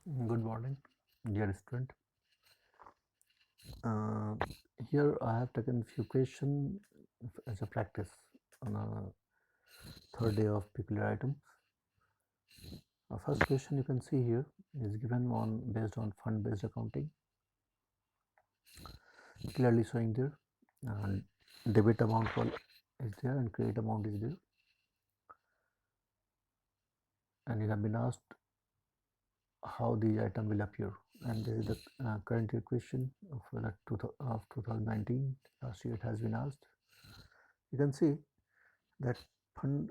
Good morning, dear student. Uh, Here I have taken few questions as a practice on a third day of peculiar items. First question you can see here is given on based on fund-based accounting, clearly showing there. And debit amount is there and credit amount is there, and you have been asked how these items will appear. And this is the current year question of 2019. Last year it has been asked. You can see that fund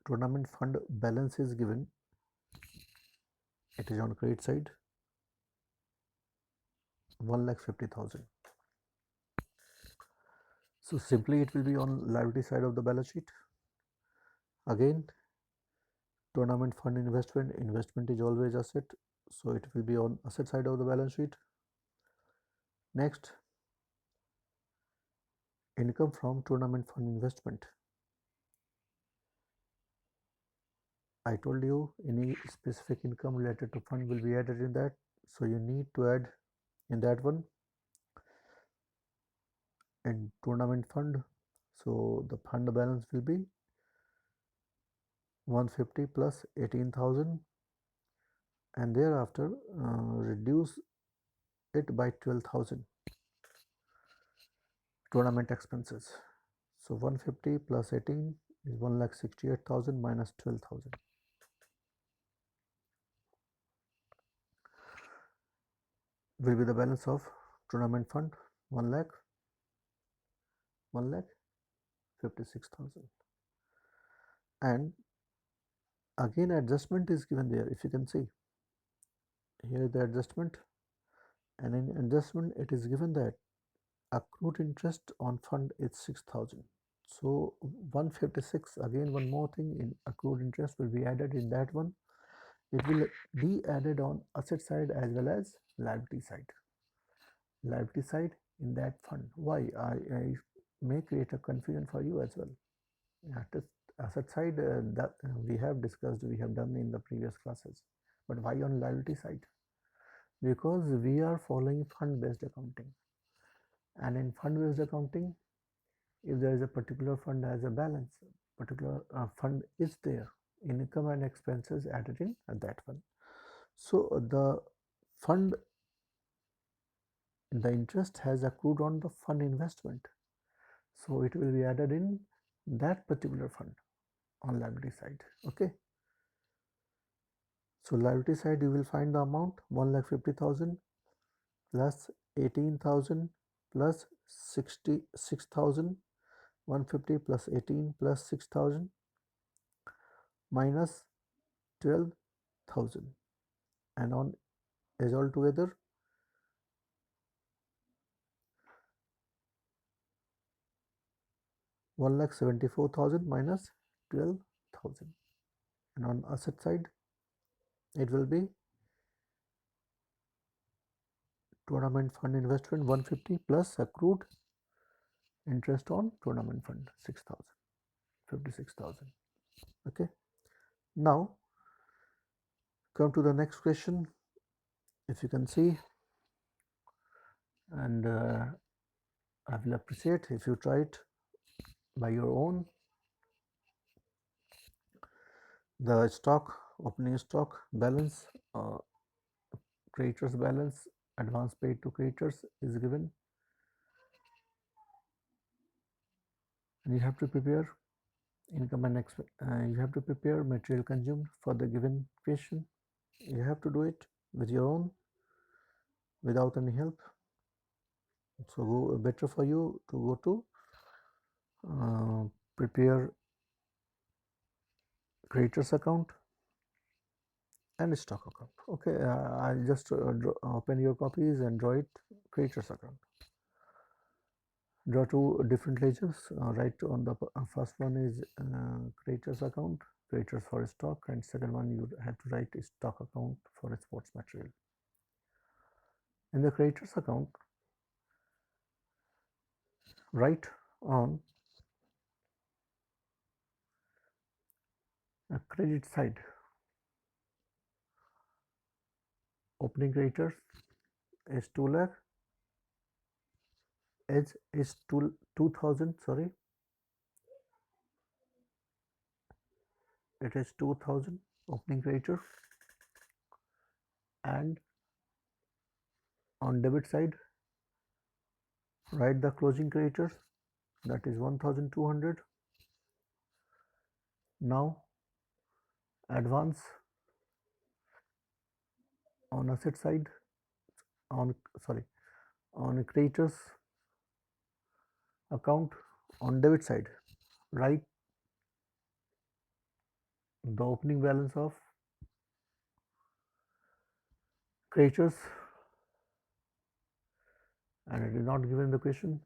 tournament fund balance is given. It is on credit side 1,50,000. So simply it will be on liability side of the balance sheet. Again, tournament fund investment is always asset, so it will be on asset side of the balance sheet. Next, income from tournament fund investment. I told you any specific income related to fund will be added in that, so you need to add in that one in tournament fund. So the fund balance will be 150 plus 18,000, and thereafter reduce it by 12,000 tournament expenses. So 150 plus 18 is 1,68,000 minus 12,000. Will be the balance of tournament fund 1 lakh 1,56,000. And again adjustment is given there. If you can see here the adjustment, and in adjustment it is given that accrued interest on fund is 6,000. So 156, again one more thing, in accrued interest will be added in that one. It will be added on asset side as well as liability side. Liability side in that fund. Why? I may create a confusion for you as well. Asset side that we have discussed, we have done in the previous classes. But why on liability side? Because we are following fund-based accounting. And in fund-based accounting, if there is a particular fund has a balance, particular fund is there, income and expenses added in at that one. So the fund, the interest has accrued on the fund investment, so it will be added in that particular fund on liability side. Okay, so liability side you will find the amount 1,50,000 plus 18,000 plus 66,000, 150 plus 18 plus 6,000 minus 12,000, and on is all together 1,74,000 minus 12,000, and on asset side it will be tournament fund investment 150 plus accrued interest on tournament fund 6,000, 56,000. Okay, now come to the next question. If you can see, and I will appreciate if you try it by your own. The stock, opening stock balance, creditors balance, advance paid to creditors is given, and you have to prepare income and you have to prepare material consumed for the given question. You have to do it with your own without any help. So better for you to go to prepare creditors account and stock account. Okay, I'll just open your copies and draw it creditors account. Draw two different ledgers. Right on the first one is creditors account, creditors for stock, and second one you have to write stock account for sports material. In the creditors account, write on a credit side opening creditors is 2 lakh, edge is 2000, sorry, it is 2000 opening creditor, and on debit side write the closing creditors, that is 1200. Now advance on asset side, on sorry, on creditors account on debit side write the opening balance of creditors, and it is not given in the question.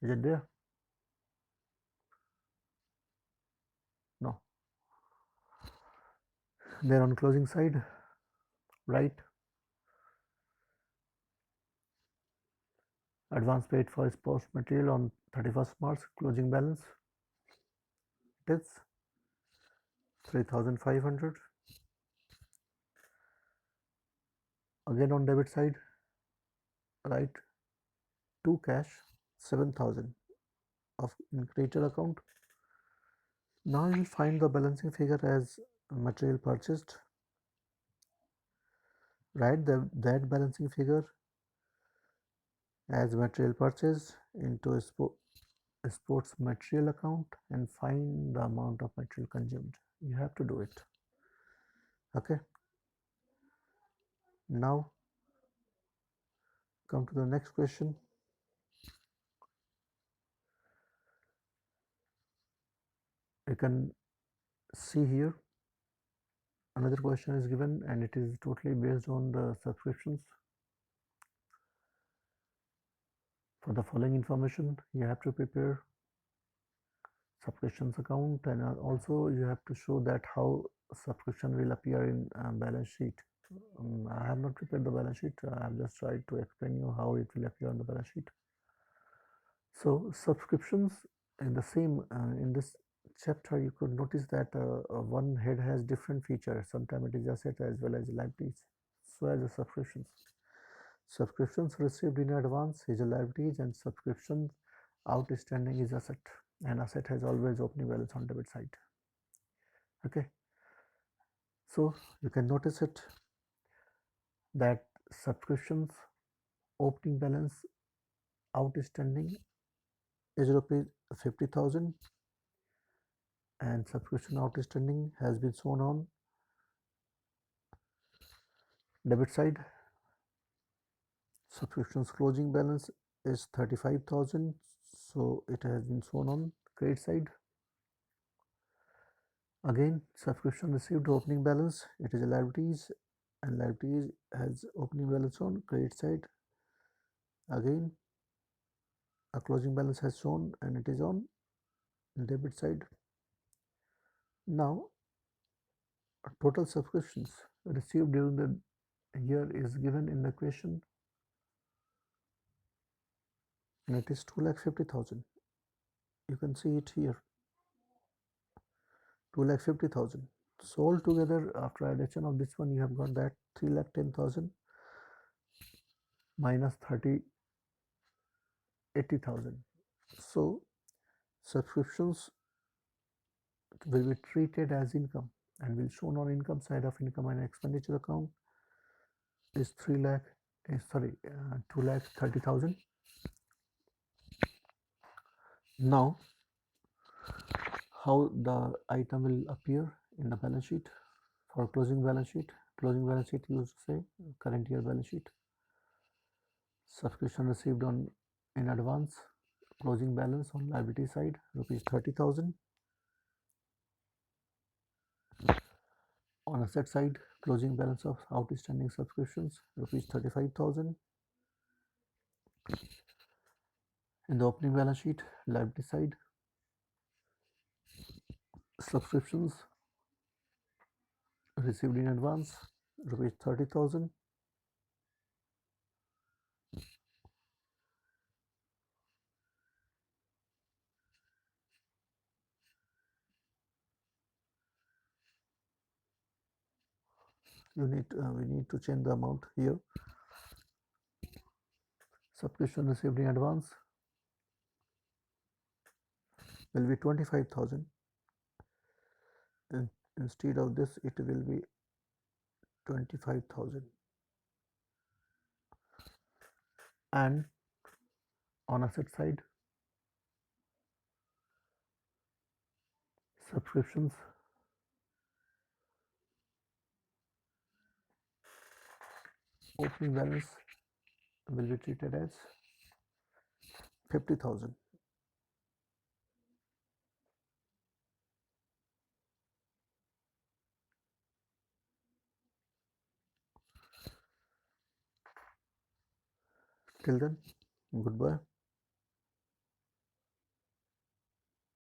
Is it there? No. Then on closing side write advance paid for exposed material on 31st March, closing balance it is 3500. Again on debit side write to cash 7000 of in creditor account. Now you will find the balancing figure as material purchased. Write that balancing figure as material purchased into a sports material account and find the amount of material consumed. You have to do it. Okay. Now come to the next question. You can see here another question is given, and it is totally based on the subscriptions. For the following information, you have to prepare subscriptions account, and also you have to show that how subscription will appear in balance sheet. I have not prepared the balance sheet. I have just tried to explain you how it will appear on the balance sheet. So subscriptions in the same in this chapter, you could notice that one head has different features. Sometimes it is asset as well as liabilities. So as the subscriptions received in advance is a liabilities, and subscriptions outstanding is asset. And asset has always opening balance on debit side. Okay. So you can notice it that subscriptions opening balance outstanding is rupees 50,000, and subscription outstanding has been shown on debit side. Subscriptions closing balance is 35,000, so it has been shown on credit side. Again, subscription received opening balance, it is a liabilities, and liabilities has opening balance on credit side. Again, a closing balance has shown, and it is on debit side. Now total subscriptions received during the year is given in the question, and it is 2,50,000. You can see it here, 2,50,000. So altogether, after addition of this one, you have got that 3,10,000 minus 80,000. So subscriptions will be treated as income and will shown on income side of income and expenditure account is 2,30,000. Now how the item will appear in the balance sheet for closing balance sheet. Closing balance sheet used to say current year balance sheet. Subscription received on in advance, closing balance on liability side rupees 30,000. On asset side, closing balance of outstanding subscriptions rupees 35,000. In the opening balance sheet, liability side, subscriptions received in advance rupees 30,000. we need to change the amount here. Subscription received in advance will be 25,000, and instead of this it will be 25,000. And on asset side, subscriptions opening balance will be treated as 50,000. Till then, goodbye.